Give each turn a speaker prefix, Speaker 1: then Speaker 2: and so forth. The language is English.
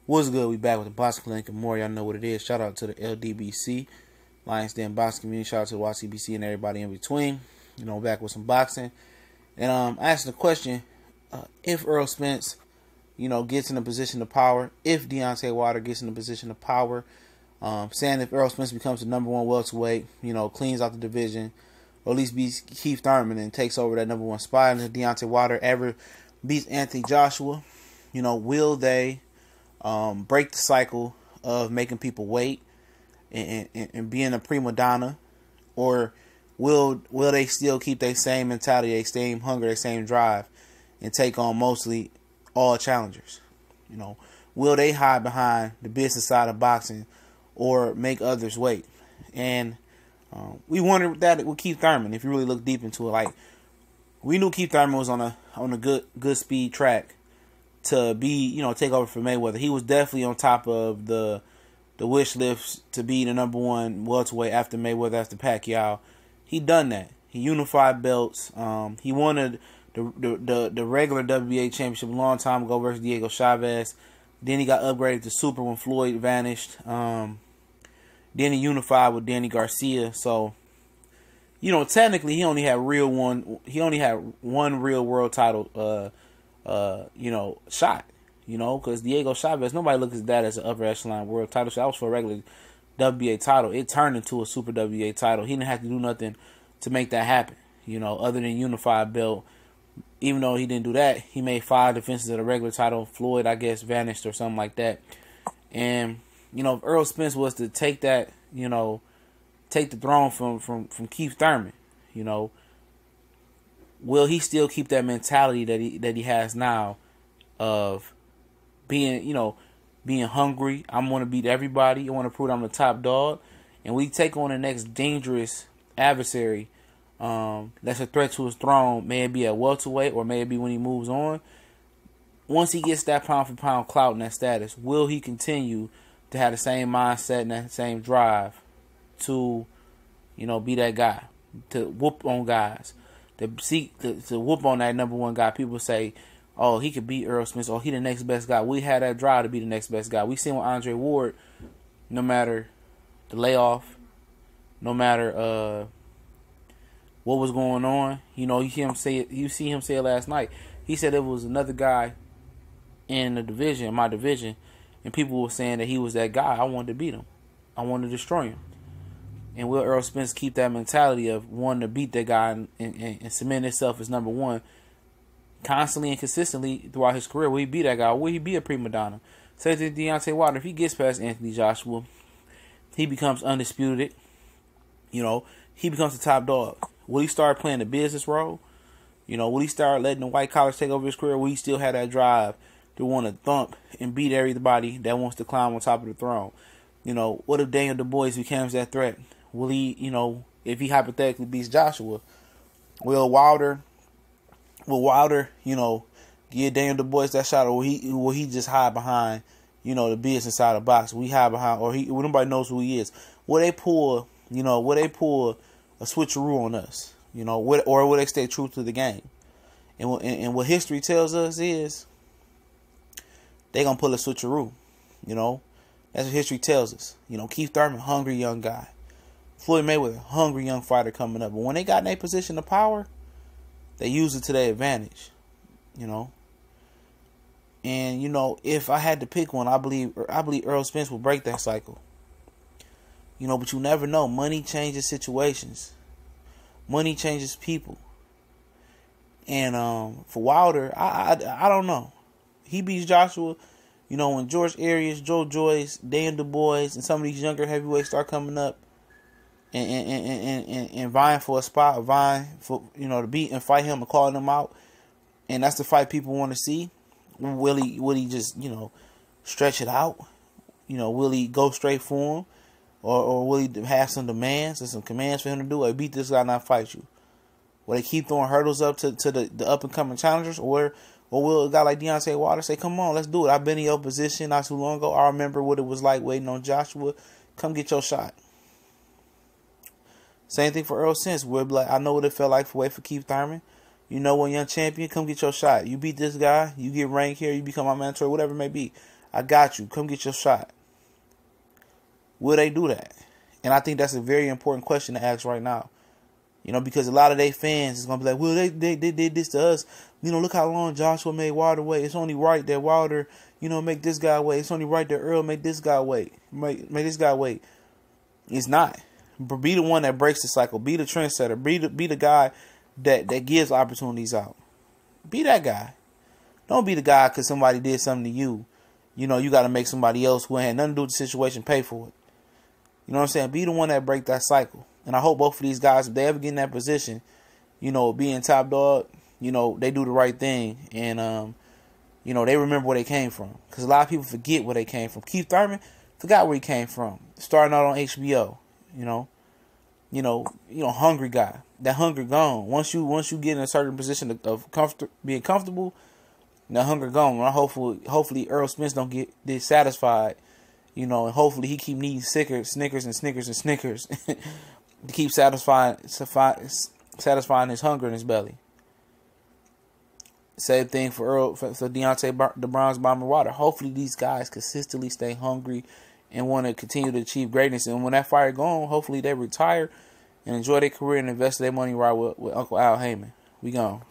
Speaker 1: What's good? We back with the Boxing Clinic and more. Y'all know what it is. Shout out to the LDBC, Lions Den Boxing Community. Shout out to the YCBC and everybody in between. Back with some boxing. And I asked the question, if Errol Spence, gets in a position of power, if Deontay Wilder gets in a position of power, saying if Errol Spence becomes the number one welterweight, cleans out the division, or at least beats Keith Thurman and takes over that number one spot, and if Deontay Wilder ever beats Anthony Joshua, will they break the cycle of making people wait and being a prima donna, or will they still keep their same mentality, their same hunger, their same drive, and take on mostly all challengers? Will they hide behind the business side of boxing or make others wait? And we wondered that with Keith Thurman. If you really look deep into it, we knew Keith Thurman was on a good speed track to be, take over for Mayweather. He was definitely on top of the wish list to be the number one welterweight after Mayweather, after Pacquiao. He done that. He unified belts. He won the regular WBA championship a long time ago versus Diego Chavez. Then he got upgraded to super when Floyd vanished. Then he unified with Danny Garcia. So, technically he only had one real world title shot, because Diego Chavez, nobody looks at that as an upper echelon world title shot. That was for a regular WBA title. It turned into a super WBA title. He didn't have to do nothing to make that happen, other than unify a belt. Even though he didn't do that, he made 5 defenses of the regular title. Floyd, I guess, vanished or something like that. And, if Errol Spence was to take that, take the throne from Keith Thurman, will he still keep that mentality that he has now of being, being hungry? I want to beat everybody. I want to prove I'm the top dog. And we take on the next dangerous adversary that's a threat to his throne. May it be at welterweight or may it be when he moves on. Once he gets that pound for pound clout and that status, will he continue to have the same mindset and that same drive to, be that guy, to whoop on guys? To whoop on that number one guy. People say, oh, he could beat Errol Spence, or he the next best guy. We had that drive to be the next best guy. We seen with Andre Ward, no matter the layoff, no matter what was going on, you see him say it last night. He said it was another guy in the division, my division, and people were saying that he was that guy. I wanted to beat him. I wanted to destroy him. And will Errol Spence keep that mentality of wanting to beat that guy and cement himself as number one constantly and consistently throughout his career? Will he be that guy? Or will he be a prima donna? Say to Deontay Wilder, if he gets past Anthony Joshua, he becomes undisputed. He becomes the top dog. Will he start playing the business role? Will he start letting the white collars take over his career? Will he still have that drive to want to thump and beat everybody that wants to climb on top of the throne? What if Daniel Du Bois becomes that threat? Will he, if he hypothetically beats Joshua, will Wilder, give Daniel Du Bois that shot, or will he just hide behind, the business side of boxing? We hide behind, or nobody knows who he is. Will they pull a switcheroo on us? Or will they stay true to the game? And what history tells us is they gonna pull a switcheroo. That's what history tells us. Keith Thurman, hungry young guy. Floyd Mayweather, hungry young fighter coming up. But when they got in a position of power, they used it to their advantage. And if I had to pick one, I believe Errol Spence will break that cycle. But you never know. Money changes situations. Money changes people. And for Wilder, I don't know. He beats Joshua. When George Arias, Joe Joyce, Dan Du Bois, and some of these younger heavyweights start coming up and vying for a spot, vying for, to beat and fight him and calling him out, and that's the fight people want to see. Will he just, stretch it out? Will he go straight for him? Or will he have some demands and some commands for him to do? Or beat this guy, not fight you? Will they keep throwing hurdles up to the up-and-coming challengers? Or will a guy like Deontay Wilder say, come on, let's do it. I've been in your position not too long ago. I remember what it was like waiting on Joshua. Come get your shot. Same thing for Errol Spence. We'll be like, I know what it felt like to wait for Keith Thurman. One young champion, come get your shot. You beat this guy, you get ranked here, you become my mentor, whatever it may be. I got you. Come get your shot. Will they do that? And I think that's a very important question to ask right now. You know, because a lot of their fans is going to be like, well, they did this to us. You know, look how long Joshua made Wilder wait. It's only right that Wilder, you know, make this guy wait. It's only right that Earl make this guy wait. Make this guy wait. It's not. But be the one that breaks the cycle. Be the trendsetter. Be the guy that gives opportunities out. Be that guy. Don't be the guy because somebody did something to you. You know, you got to make somebody else who had nothing to do with the situation pay for it. You know what I'm saying? Be the one that break that cycle. And I hope both of these guys, if they ever get in that position, you know, being top dog, you know, they do the right thing. And, you know, they remember where they came from. Because a lot of people forget where they came from. Keith Thurman forgot where he came from. Starting out on HBO, you know, hungry guy. That hunger gone. Once you get in a certain position of being comfortable, that hunger gone. And hopefully Errol Spence don't get dissatisfied, you know, and hopefully he keep needing Snickers to keep satisfying his hunger in his belly. Same thing for Deontay the Bronze Bomber Wilder. Hopefully these guys consistently stay hungry and want to continue to achieve greatness. And when that fire gone, hopefully they retire and enjoy their career and invest their money right with Uncle Al Heyman. We gone.